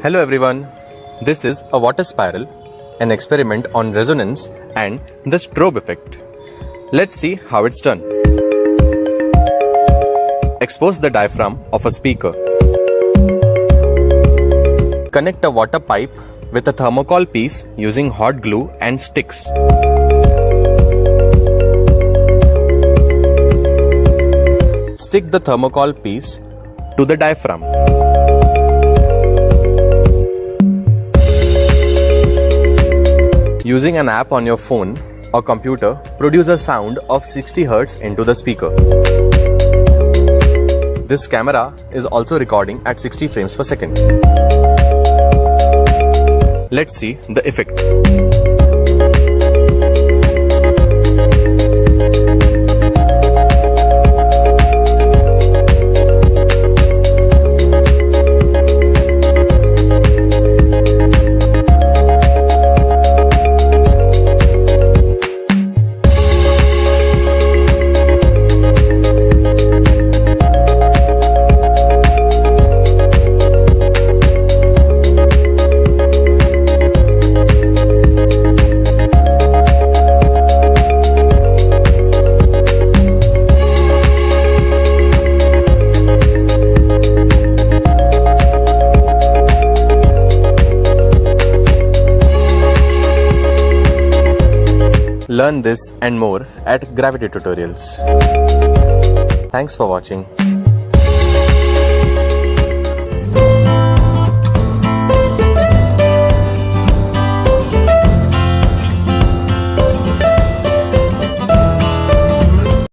Hello everyone, this is a water spiral, an experiment on resonance and the strobe effect. Let's see how it's done. Expose the diaphragm of a speaker. Connect a water pipe with a thermocol piece using hot glue and sticks. Stick the thermocol piece to the diaphragm. Using an app on your phone or computer, produce a sound of 60 Hz into the speaker. This camera is also recording at 60 frames per second. Let's see the effect. Learn this and more at Gravity Tutorials. Thanks for watching.